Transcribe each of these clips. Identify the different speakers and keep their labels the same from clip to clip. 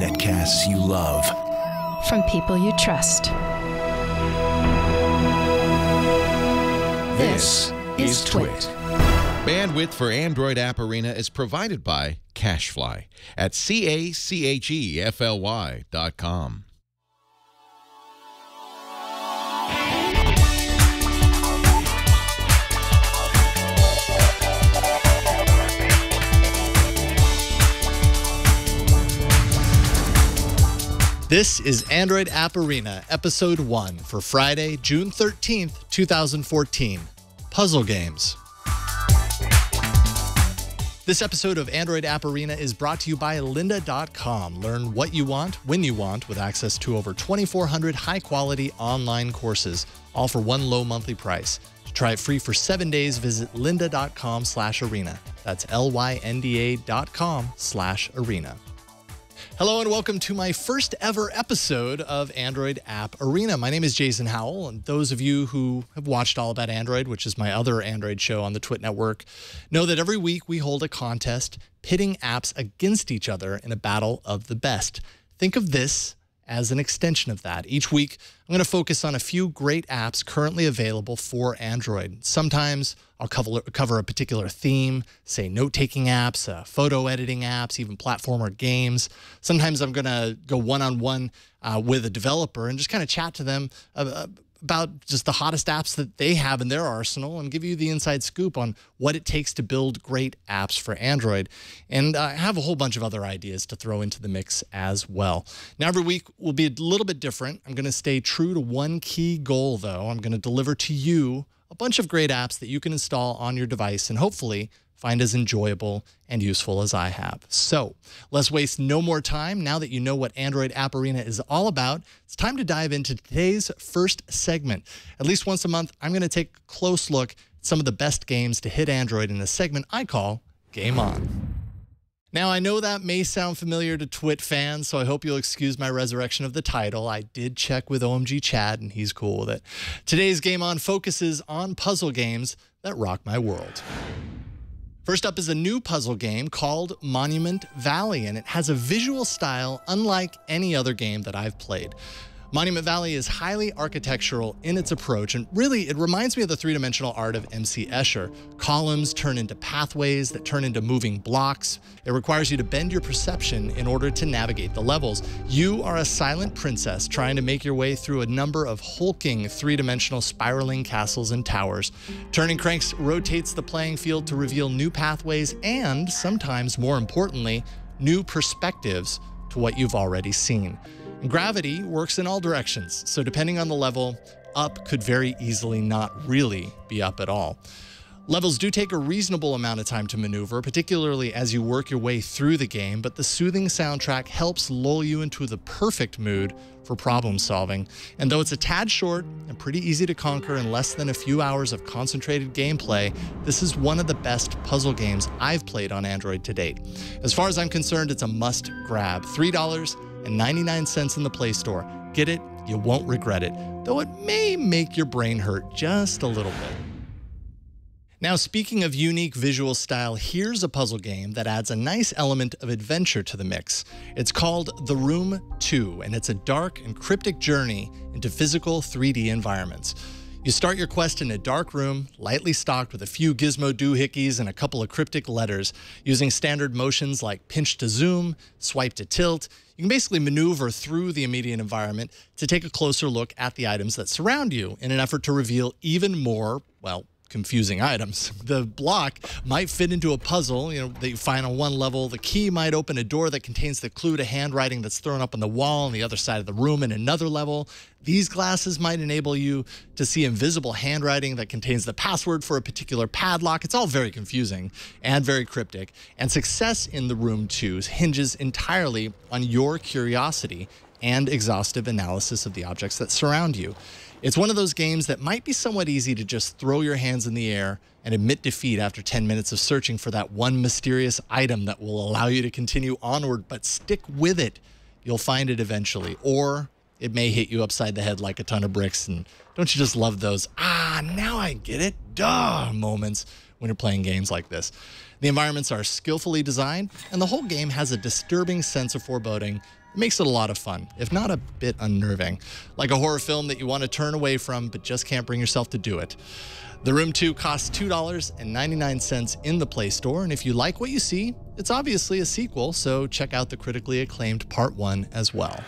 Speaker 1: Netcasts you love.
Speaker 2: From people you trust.
Speaker 1: This is Twit.
Speaker 3: Bandwidth for Android App Arena is provided by CacheFly at CacheFly.com.
Speaker 4: This is Android App Arena, Episode 1 for Friday, June 13th, 2014. Puzzle games. This episode of Android App Arena is brought to you by lynda.com. Learn what you want, when you want, with access to over 2,400 high-quality online courses, all for one low monthly price. To try it free for 7 days, visit lynda.com/arena. That's lynda.com/arena. Hello and welcome to my first ever episode of Android App Arena. My name is Jason Howell, and those of you who have watched All About Android, which is my other Android show on the Twit network, know that every week we hold a contest pitting apps against each other in a battle of the best. Think of this as an extension of that. Each week, I'm going to focus on a few great apps currently available for Android. Sometimes I'll cover a particular theme, say note-taking apps, photo editing apps, even platformer games. Sometimes I'm going to go one-on-one with a developer and just kind of chat to them about just the hottest apps that they have in their arsenal and give you the inside scoop on what it takes to build great apps for Android. And I have a whole bunch of other ideas to throw into the mix as well. Now, every week will be a little bit different. I'm going to stay true to one key goal, though. I'm going to deliver to you a bunch of great apps that you can install on your device and hopefully find as enjoyable and useful as I have. So let's waste no more time. Now that you know what Android App Arena is all about, it's time to dive into today's first segment. At least once a month, I'm going to take a close look at some of the best games to hit Android in a segment I call Game On. Now, I know that may sound familiar to Twit fans, so I hope you'll excuse my resurrection of the title. I did check with OMG Chad, and he's cool with it. Today's Game On focuses on puzzle games that rock my world. First up is a new puzzle game called Monument Valley, and it has a visual style unlike any other game that I've played. Monument Valley is highly architectural in its approach, and really it reminds me of the three-dimensional art of M.C. Escher. Columns turn into pathways that turn into moving blocks. It requires you to bend your perception in order to navigate the levels. You are a silent princess trying to make your way through a number of hulking three-dimensional spiraling castles and towers. Turning cranks rotates the playing field to reveal new pathways and, sometimes more importantly, new perspectives to what you've already seen. Gravity works in all directions, so depending on the level, up could very easily not really be up at all. Levels do take a reasonable amount of time to maneuver, particularly as you work your way through the game, but the soothing soundtrack helps lull you into the perfect mood for problem solving. And though it's a tad short and pretty easy to conquer in less than a few hours of concentrated gameplay, this is one of the best puzzle games I've played on Android to date. As far as I'm concerned, it's a must grab. $3.99 in the Play Store. Get it, you won't regret it, though it may make your brain hurt just a little bit. Now, speaking of unique visual style, here's a puzzle game that adds a nice element of adventure to the mix. It's called The Room 2, and it's a dark and cryptic journey into physical 3D environments. You start your quest in a dark room, lightly stocked with a few gizmo doohickeys and a couple of cryptic letters. Using standard motions like pinch to zoom, swipe to tilt, you can basically maneuver through the immediate environment to take a closer look at the items that surround you in an effort to reveal even more, well, confusing items. The block might fit into a puzzle, that you find on one level. The key might open a door that contains the clue to handwriting that's thrown up on the wall on the other side of the room in another level. These glasses might enable you to see invisible handwriting that contains the password for a particular padlock. It's all very confusing and very cryptic. And success in The Room 2 hinges entirely on your curiosity and exhaustive analysis of the objects that surround you. It's one of those games that might be somewhat easy to just throw your hands in the air and admit defeat after 10 minutes of searching for that one mysterious item that will allow you to continue onward, but stick with it. You'll find it eventually, or it may hit you upside the head like a ton of bricks. And don't you just love those, now I get it, duh moments when you're playing games like this. The environments are skillfully designed, and the whole game has a disturbing sense of foreboding. It makes it a lot of fun, if not a bit unnerving. Like a horror film that you want to turn away from, but just can't bring yourself to do it. The Room 2 costs $2.99 in the Play Store, and if you like what you see, it's obviously a sequel, so check out the critically acclaimed Part 1 as well.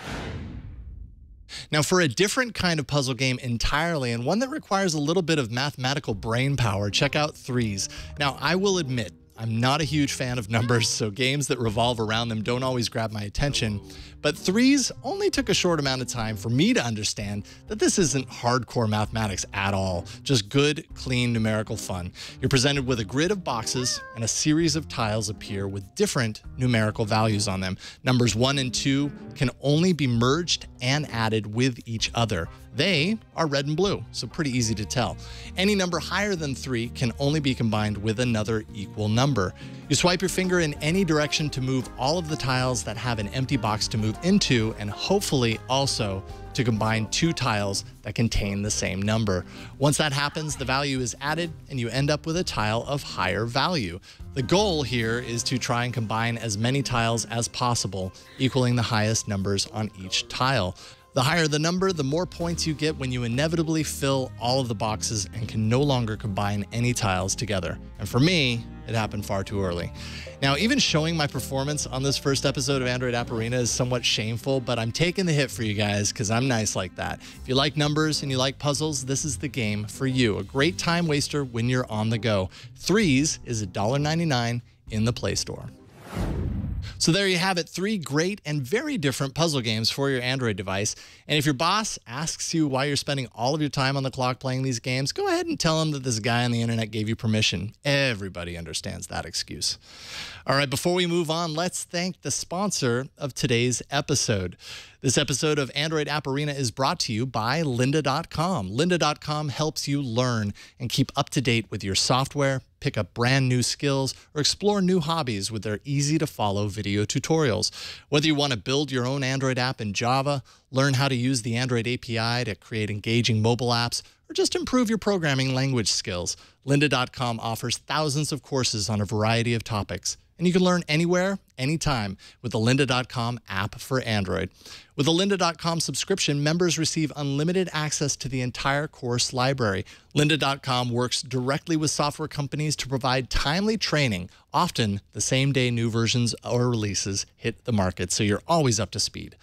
Speaker 4: Now, for a different kind of puzzle game entirely, and one that requires a little bit of mathematical brain power, check out Threes. Now, I will admit, I'm not a huge fan of numbers, so games that revolve around them don't always grab my attention. But Threes only took a short amount of time for me to understand that this isn't hardcore mathematics at all, just good, clean numerical fun. You're presented with a grid of boxes, and a series of tiles appear with different numerical values on them. Numbers 1 and 2 can only be merged and added with each other. They are red and blue, so pretty easy to tell. Any number higher than 3 can only be combined with another equal number. You swipe your finger in any direction to move all of the tiles that have an empty box to move into, and hopefully also to combine 2 tiles that contain the same number. Once that happens, the value is added and you end up with a tile of higher value. The goal here is to try and combine as many tiles as possible, equaling the highest numbers on each tile. The higher the number, the more points you get when you inevitably fill all of the boxes and can no longer combine any tiles together. And for me, it happened far too early. Now, even showing my performance on this first episode of Android App Arena is somewhat shameful, but I'm taking the hit for you guys because I'm nice like that. If you like numbers and you like puzzles, this is the game for you. A great time waster when you're on the go. Threes is $1.99 in the Play Store. So there you have it, 3 great and very different puzzle games for your Android device. And if your boss asks you why you're spending all of your time on the clock playing these games, go ahead and tell him that this guy on the internet gave you permission. Everybody understands that excuse. All right, before we move on, let's thank the sponsor of today's episode. This episode of Android App Arena is brought to you by lynda.com. Lynda.com helps you learn and keep up to date with your software, pick up brand new skills, or explore new hobbies with their easy-to-follow video tutorials. Whether you want to build your own Android app in Java, learn how to use the Android API to create engaging mobile apps, or just improve your programming language skills, lynda.com offers thousands of courses on a variety of topics. And you can learn anywhere, anytime with the lynda.com app for Android. With the lynda.com subscription, members receive unlimited access to the entire course library. Lynda.com works directly with software companies to provide timely training, often the same day new versions or releases hit the market, so you're always up to speed.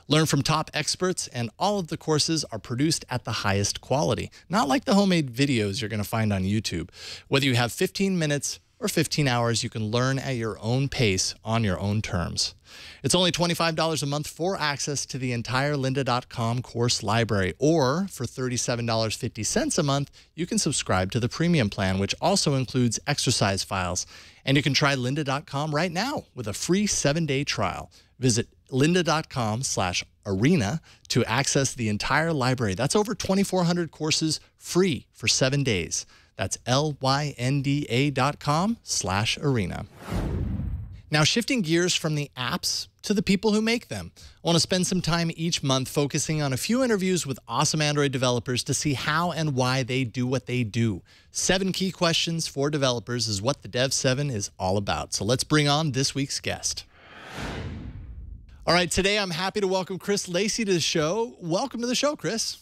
Speaker 4: Learn from top experts, and all of the courses are produced at the highest quality, not like the homemade videos you're going to find on YouTube. Whether you have 15 minutes or 15 hours, you can learn at your own pace on your own terms. It's only $25 a month for access to the entire lynda.com course library, or for $37.50 a month, you can subscribe to the premium plan, which also includes exercise files. And you can try lynda.com right now with a free 7-day trial. Visit lynda.com/arena to access the entire library. That's over 2,400 courses free for 7 days. That's lynda.com/arena. Now, shifting gears from the apps to the people who make them. I want to spend some time each month focusing on a few interviews with awesome Android developers to see how and why they do what they do. 7 key questions for developers is what the Dev 7 is all about. So let's bring on this week's guest. All right, today I'm happy to welcome Chris Lacy to the show. Welcome to the show, Chris.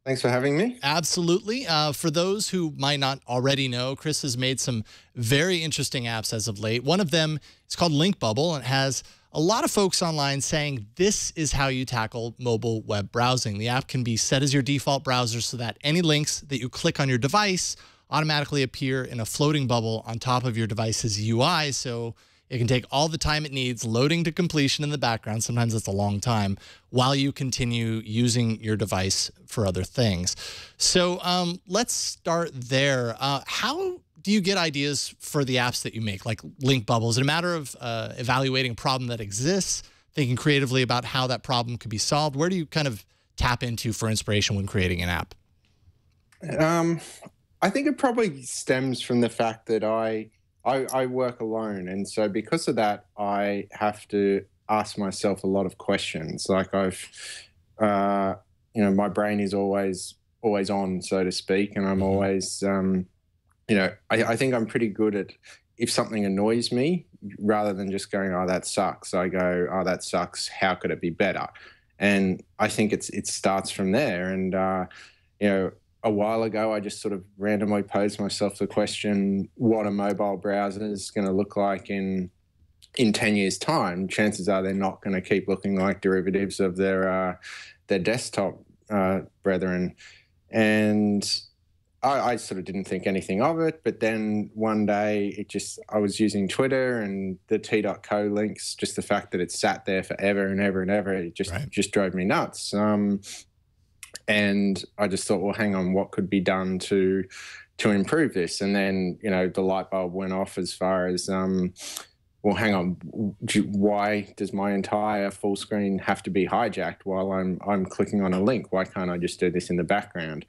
Speaker 5: Thanks for having me.
Speaker 4: Absolutely. For those who might not already know, Chris has made some very interesting apps as of late. One of them is called LinkBubble, and it has a lot of folks online saying this is how you tackle mobile web browsing. The app can be set as your default browser so that any links that you click on your device automatically appear in a floating bubble on top of your device's UI, so it can take all the time it needs loading to completion in the background. Sometimes it's a long time while you continue using your device for other things. So let's start there. How do you get ideas for the apps that you make, like LinkBubble? Is it a matter of evaluating a problem that exists, thinking creatively about how that problem could be solved? Where do you kind of tap into for inspiration when creating an app?
Speaker 5: I think it probably stems from the fact that I work alone, and so because of that, I have to ask myself a lot of questions. Like my brain is always on, so to speak, and I'm always I think I'm pretty good at, if something annoys me, rather than just going, oh, that sucks, I go, oh, that sucks, how could it be better? And I think it starts from there. And, a while ago, I just sort of randomly posed myself the question, what a mobile browser is going to look like in 10 years' time. Chances are they're not going to keep looking like derivatives of their desktop brethren. And I sort of didn't think anything of it, but then one day I was using Twitter and the t.co links, just the fact that it sat there forever and ever and ever, it just drove me nuts. And I just thought, well, hang on, what could be done to improve this? And then, the light bulb went off as far as, well, hang on, why does my entire full screen have to be hijacked while I'm clicking on a link? Why can't I just do this in the background?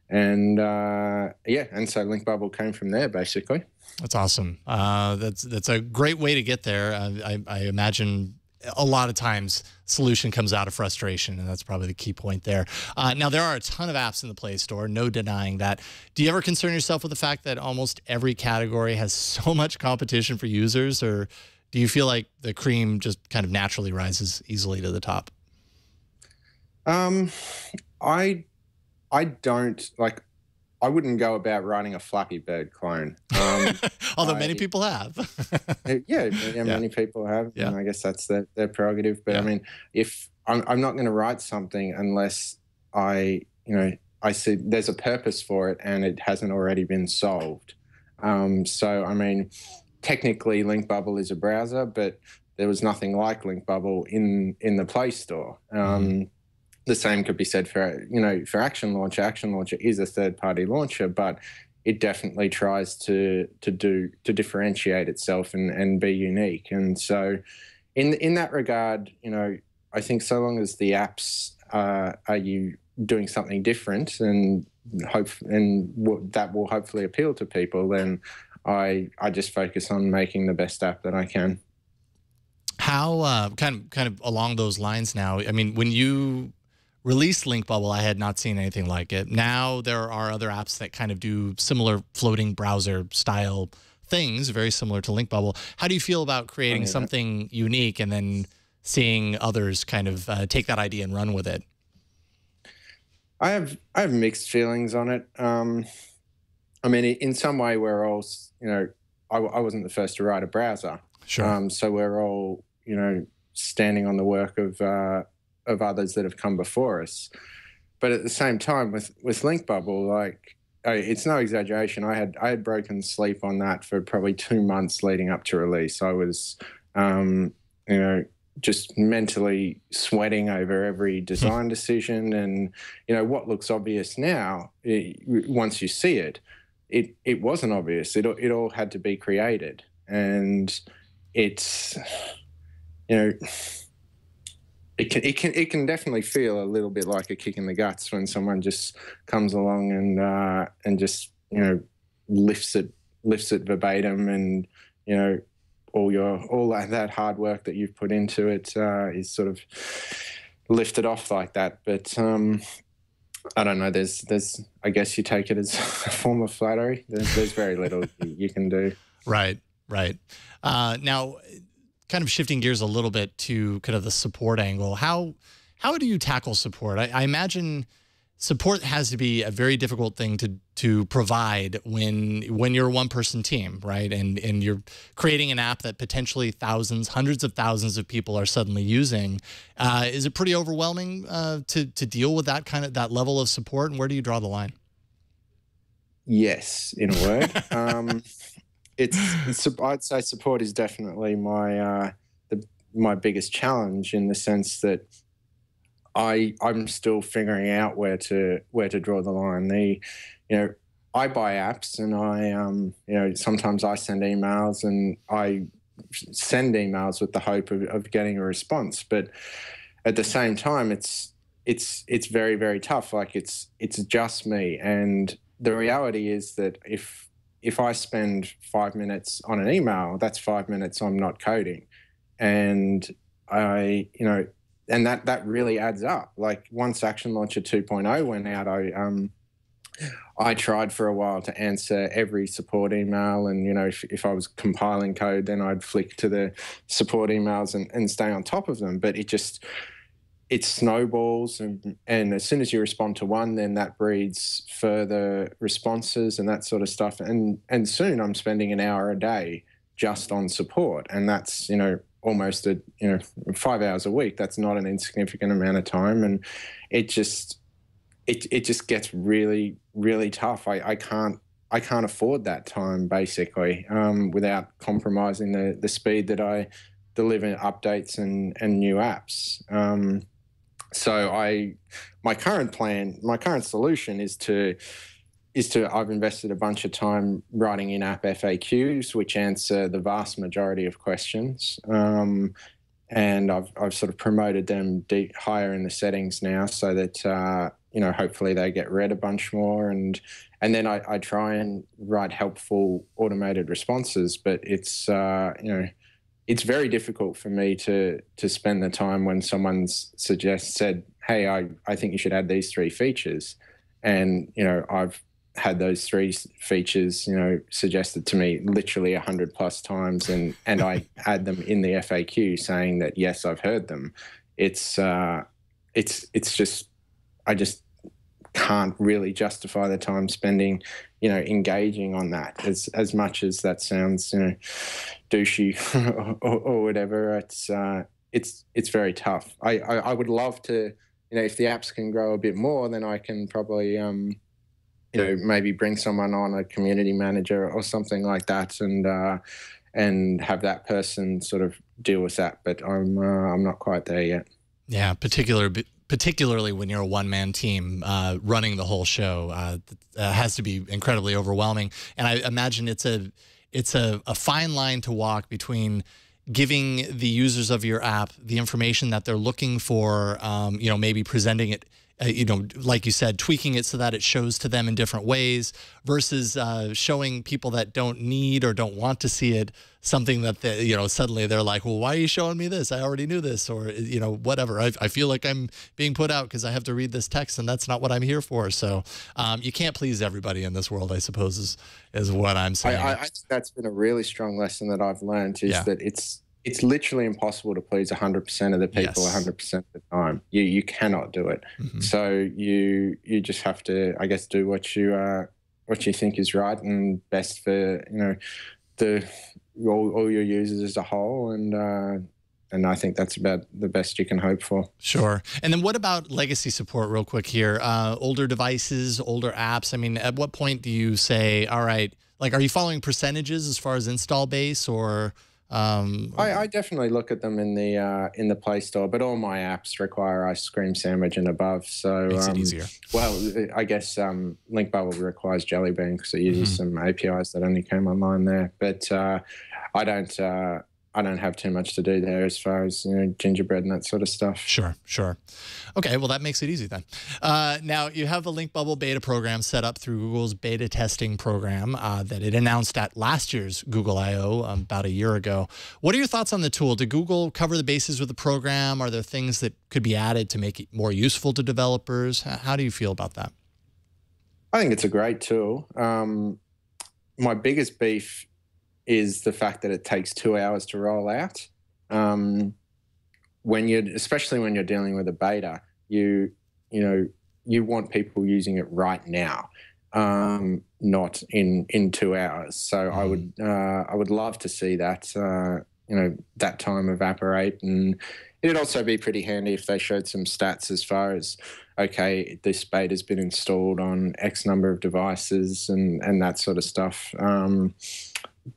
Speaker 5: And and so LinkBubble came from there, basically.
Speaker 4: That's awesome. That's a great way to get there. I imagine a lot of times solution comes out of frustration, and that's probably the key point there. Now, there are a ton of apps in the Play Store, no denying that. Do you ever concern yourself with the fact that almost every category has so much competition for users, or do you feel like the cream just kind of naturally rises easily to the top?
Speaker 5: I don't, I wouldn't go about writing a Flappy Bird clone.
Speaker 4: Although many people have.
Speaker 5: Many people have. Yeah. And I guess that's their prerogative. But I mean, if I'm not going to write something unless I see there's a purpose for it and it hasn't already been solved. So, I mean, technically LinkBubble is a browser, but there was nothing like LinkBubble in the Play Store. The same could be said for Action Launcher. Action Launcher is a third-party launcher, but it definitely tries to differentiate itself and be unique. And so, in that regard, I think so long as the apps are you doing something different and that will hopefully appeal to people, then I just focus on making the best app that I can.
Speaker 4: How kind of along those lines now? I mean, when you released LinkBubble, I had not seen anything like it. Now there are other apps that kind of do similar floating browser style things, very similar to LinkBubble. How do you feel about creating something unique and then seeing others kind of take that idea and run with it?
Speaker 5: I have mixed feelings on it. I mean, in some way, we're all, I wasn't the first to write a browser.
Speaker 4: Sure.
Speaker 5: So we're all, standing on the work of others that have come before us. But at the same time, with LinkBubble, it's no exaggeration. I had broken sleep on that for probably 2 months leading up to release. I was, just mentally sweating over every design decision. And, what looks obvious now, once you see it, it wasn't obvious. It all had to be created. And it's, It can definitely feel a little bit like a kick in the guts when someone just comes along and just lifts it verbatim, and all that hard work that you've put into it is sort of lifted off like that. But I don't know. There's I guess you take it as a form of flattery. There's very little you can do.
Speaker 4: Right. Now, kind of shifting gears a little bit to kind of the support angle, how do you tackle support? I imagine support has to be a very difficult thing to provide when you're a one-person team, right? And you're creating an app that potentially hundreds of thousands of people are suddenly using. Is it pretty overwhelming to deal with that level of support? And where do you draw the line?
Speaker 5: Yes, in a word. I'd say support is definitely my biggest challenge, in the sense that I'm still figuring out where to draw the line. I buy apps, and sometimes I send emails, and I send emails with the hope of getting a response. But at the same time, it's very, very tough. It's just me, and the reality is that if I spend 5 minutes on an email, that's 5 minutes I'm not coding. And and that really adds up. Once Action Launcher 2.0 went out, I tried for a while to answer every support email, and if I was compiling code, then I'd flick to the support emails and stay on top of them. But it snowballs, and as soon as you respond to one, then that breeds further responses and that sort of stuff. And soon I'm spending an hour a day just on support, and that's almost 5 hours a week. That's not an insignificant amount of time, and it just gets really, really tough. I can't afford that time, basically, without compromising the speed that I deliver updates and new apps. So my current solution is to I've invested a bunch of time writing in-app FAQs, which answer the vast majority of questions. And I've sort of promoted them higher in the settings now, so that hopefully they get read a bunch more. And then I try and write helpful automated responses, but it's it's very difficult for me to spend the time when someone said, hey, I think you should add these 3 features. And, I've had those 3 features, suggested to me literally 100+ times, and I add them in the FAQ saying that, yes, I've heard them. It's just, I just can't really justify the time spending, engaging on that. As much as that sounds, douchey or whatever, it's very tough. I would love to, if the apps can grow a bit more, then I can probably, maybe bring someone on, a community manager or something like that, and have that person sort of deal with that. But I'm not quite there yet. Yeah,
Speaker 4: particularly when you're a one-man team running the whole show, has to be incredibly overwhelming. And I imagine it's a fine line to walk between giving the users of your app the information that they're looking for, maybe presenting it, like you said, tweaking it so that it shows to them in different ways, versus showing people that don't need or don't want to see it something that suddenly they're like, well, why are you showing me this? I already knew this, or whatever. I feel like I'm being put out because I have to read this text, and that's not what I'm here for. So you can't please everybody in this world, I suppose, is what I'm saying.
Speaker 5: I think that's been a really strong lesson that I've learned, is that it's literally impossible to please 100% of the people 100% of the time. You cannot do it. So you just have to, I guess, do what you think is right and best for all your users as a whole, and I think that's about the best you can hope for.
Speaker 4: Sure. And then what about legacy support, real quick here? Older devices, older apps. I mean, at what point do you say, all right, like, are you following percentages as far as install base, or?
Speaker 5: I definitely look at them in the Play Store, but all my apps require ice cream sandwich and above. So
Speaker 4: makes it easier.
Speaker 5: Well, I guess LinkBubble requires Jelly Bean because it uses some APIs that only came online there. But I don't have too much to do there as far as gingerbread and that sort of stuff.
Speaker 4: Sure. Okay, well, that makes it easy then. Now, you have the LinkBubble beta program set up through Google's beta testing program that it announced at last year's Google I/O about a year ago. What are your thoughts on the tool? Did Google cover the bases with the program? Are there things that could be added to make it more useful to developers? How do you feel about that?
Speaker 5: I think it's a great tool. My biggest beef is the fact that it takes 2 hours to roll out. Especially when you're dealing with a beta, you want people using it right now, not in 2 hours. So I would love to see that that time evaporate, and it'd also be pretty handy if they showed some stats as far as, okay, this beta's been installed on X number of devices and that sort of stuff.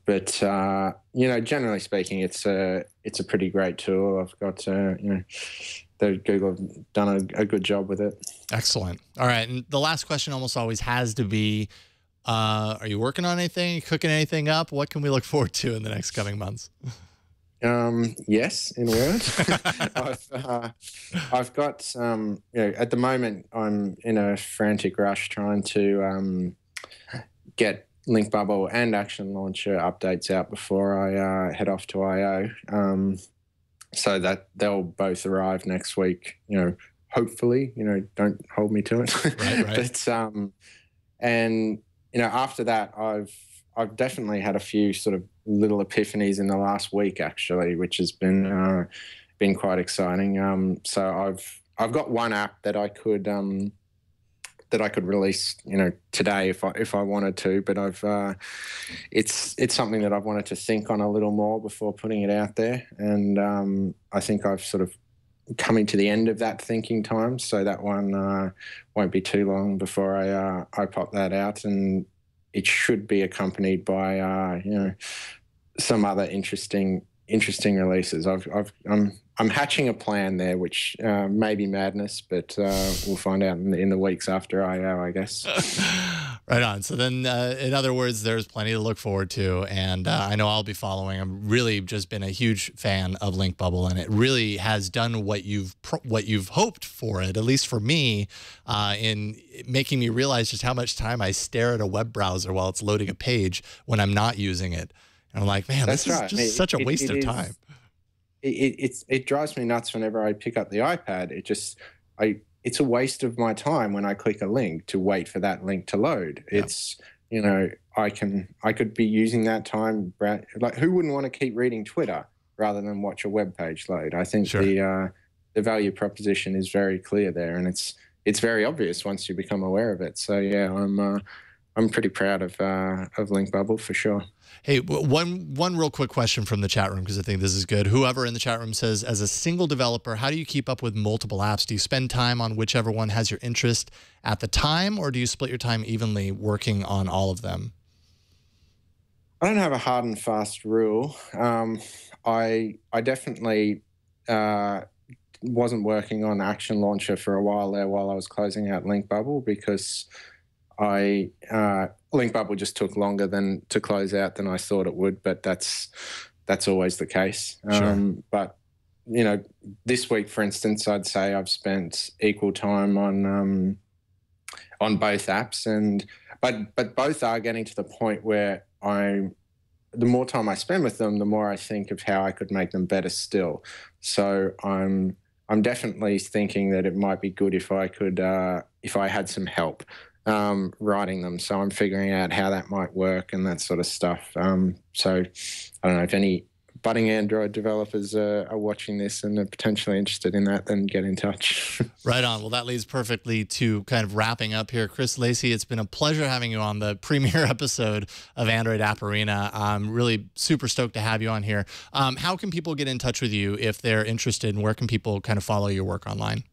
Speaker 5: But generally speaking, it's a pretty great tool. I've got Google have done a good job with it.
Speaker 4: Excellent. All right, and the last question almost always has to be: are you working on anything? Cooking anything up? What can we look forward to in the next coming months?
Speaker 5: Yes, in a word. I've got at the moment I'm in a frantic rush trying to get LinkBubble and Action Launcher updates out before I head off to I/O, so that they'll both arrive next week. Hopefully, don't hold me to it.
Speaker 4: Right.
Speaker 5: But And, after that, I've definitely had a few sort of little epiphanies in the last week, actually, which has been quite exciting. So I've got one app that I could release, today if I wanted to, but it's something that I've wanted to think on a little more before putting it out there, and I think I've sort of coming to the end of that thinking time, so that one won't be too long before I pop that out, and it should be accompanied by some other interesting releases. I'm hatching a plan there, which may be madness, but we'll find out in the weeks after I.O., I guess.
Speaker 4: Right on. So then, in other words, there's plenty to look forward to, and I know I'll be following. I've really just been a huge fan of LinkBubble, and it really has done what you've hoped for it, at least for me, in making me realize just how much time I stare at a web browser while it's loading a page when I'm not using it. And I'm like, man, this is just such a waste of time.
Speaker 5: It drives me nuts whenever I pick up the iPad. It's a waste of my time when I click a link to wait for that link to load. Yeah. It's, I could be using that time. Like, who wouldn't want to keep reading Twitter rather than watch a web page load? I think the value proposition is very clear there, and it's very obvious once you become aware of it. So yeah, I'm pretty proud of LinkBubble for sure.
Speaker 4: Hey, one real quick question from the chat room, because I think this is good. Whoever in the chat room says, as a single developer, how do you keep up with multiple apps? Do you spend time on whichever one has your interest at the time, or do you split your time evenly working on all of them?
Speaker 5: I don't have a hard and fast rule. I definitely wasn't working on Action Launcher for a while there while I was closing out LinkBubble, because LinkBubble just took longer to close out than I thought it would, but that's always the case.
Speaker 4: Sure.
Speaker 5: But this week, for instance, I'd say I've spent equal time on both apps, but both are getting to the point where the more time I spend with them, the more I think of how I could make them better still. So I'm definitely thinking that it might be good if I could if I had some help writing them. So I'm figuring out how that might work and that sort of stuff. So I don't know if any budding Android developers are watching this and are potentially interested in that, then get in touch.
Speaker 4: Right on. Well, that leads perfectly to kind of wrapping up here. Chris Lacy, it's been a pleasure having you on the premiere episode of Android App Arena. I'm really super stoked to have you on here. How can people get in touch with you if they're interested, and where can people kind of follow your work online?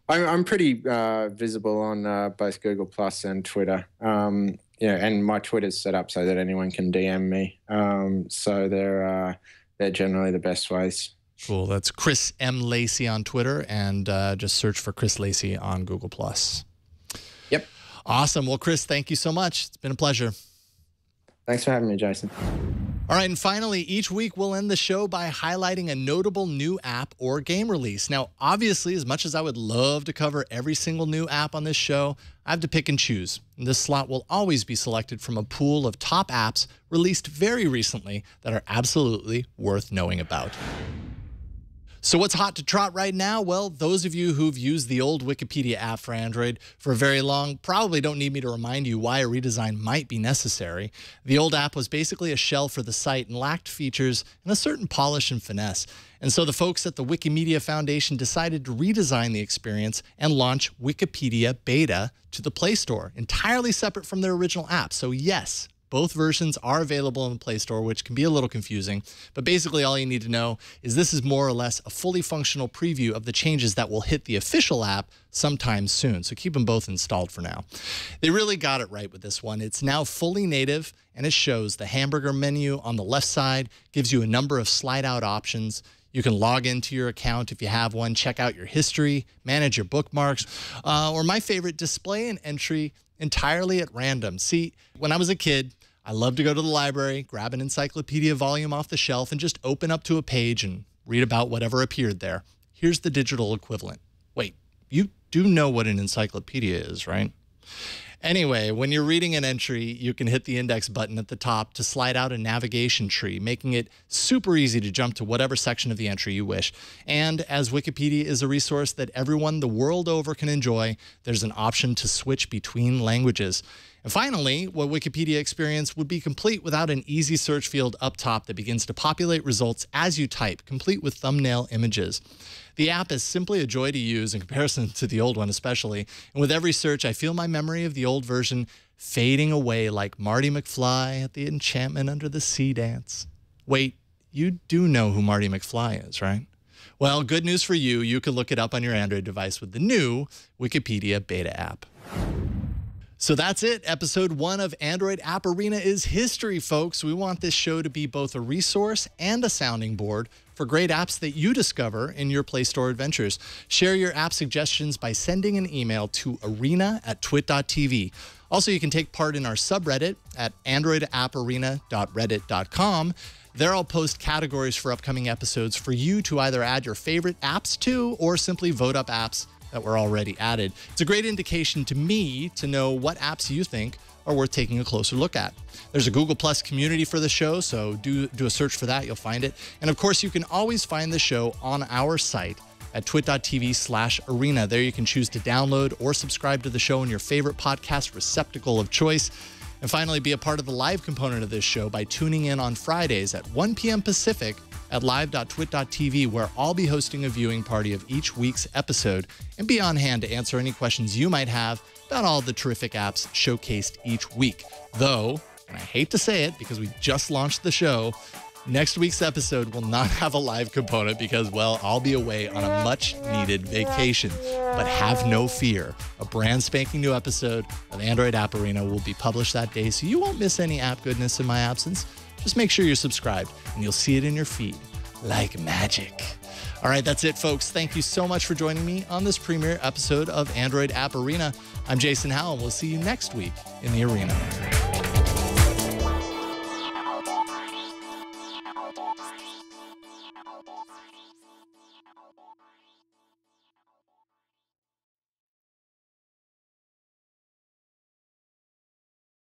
Speaker 5: I'm pretty visible on both Google Plus and Twitter. And my Twitter's set up so that anyone can DM me. So they're generally the best ways.
Speaker 4: Cool. That's Chris M. Lacy on Twitter, and just search for Chris Lacy on Google Plus.
Speaker 5: Yep.
Speaker 4: Awesome. Well, Chris, thank you so much. It's been a pleasure.
Speaker 5: Thanks for having me, Jason.
Speaker 4: All right, and finally, each week we'll end the show by highlighting a notable new app or game release. Now, obviously, as much as I would love to cover every single new app on this show, I have to pick and choose. And this slot will always be selected from a pool of top apps released very recently that are absolutely worth knowing about. So what's hot to Trot right now? Well, those of you who've used the old Wikipedia app for Android for very long probably don't need me to remind you why a redesign might be necessary. The old app was basically a shell for the site and lacked features and a certain polish and finesse. And so the folks at the Wikimedia Foundation decided to redesign the experience and launch Wikipedia Beta to the Play Store, entirely separate from their original app. So yes, both versions are available in the Play Store, which can be a little confusing, but basically all you need to know is this is more or less a fully functional preview of the changes that will hit the official app sometime soon, so keep them both installed for now. They really got it right with this one. It's now fully native, and it shows the hamburger menu on the left side, gives you a number of slide-out options. You can log into your account if you have one, check out your history, manage your bookmarks, or my favorite, display an entry entirely at random. See, when I was a kid, I loved to go to the library, grab an encyclopedia volume off the shelf, and just open up to a page and read about whatever appeared there. Here's the digital equivalent. Wait, you do know what an encyclopedia is, right? Anyway, when you're reading an entry, you can hit the index button at the top to slide out a navigation tree, making it super easy to jump to whatever section of the entry you wish. And as Wikipedia is a resource that everyone the world over can enjoy, there's an option to switch between languages. And finally, what Wikipedia experience would be complete without an easy search field up top that begins to populate results as you type, complete with thumbnail images. The app is simply a joy to use in comparison to the old one especially, and with every search I feel my memory of the old version fading away like Marty McFly at the Enchantment Under the Sea dance. Wait, you do know who Marty McFly is, right? Well, good news for you, you can look it up on your Android device with the new Wikipedia Beta app. So that's it. Episode 1 of Android App Arena is history, folks. We want this show to be both a resource and a sounding board for great apps that you discover in your Play Store adventures. Share your app suggestions by sending an email to arena@twit.tv. Also, you can take part in our subreddit at androidapparena.reddit.com. There I'll post categories for upcoming episodes for you to either add your favorite apps to or simply vote up apps that were already added. It's a great indication to me to know what apps you think are worth taking a closer look at. There's a Google Plus community for the show, so do a search for that, you'll find it. And of course, you can always find the show on our site at twit.tv/arena. There you can choose to download or subscribe to the show in your favorite podcast receptacle of choice. And finally, be a part of the live component of this show by tuning in on Fridays at 1 p.m. Pacific at live.twit.tv, where I'll be hosting a viewing party of each week's episode and be on hand to answer any questions you might have about all the terrific apps showcased each week. Though, and I hate to say it because we just launched the show, next week's episode will not have a live component because, well, I'll be away on a much-needed vacation. But have no fear. A brand spanking new episode of Android App Arena will be published that day, so you won't miss any app goodness in my absence. Just make sure you're subscribed, and you'll see it in your feed like magic. All right, that's it, folks. Thank you so much for joining me on this premiere episode of Android App Arena. I'm Jason Howell, and we'll see you next week in the arena.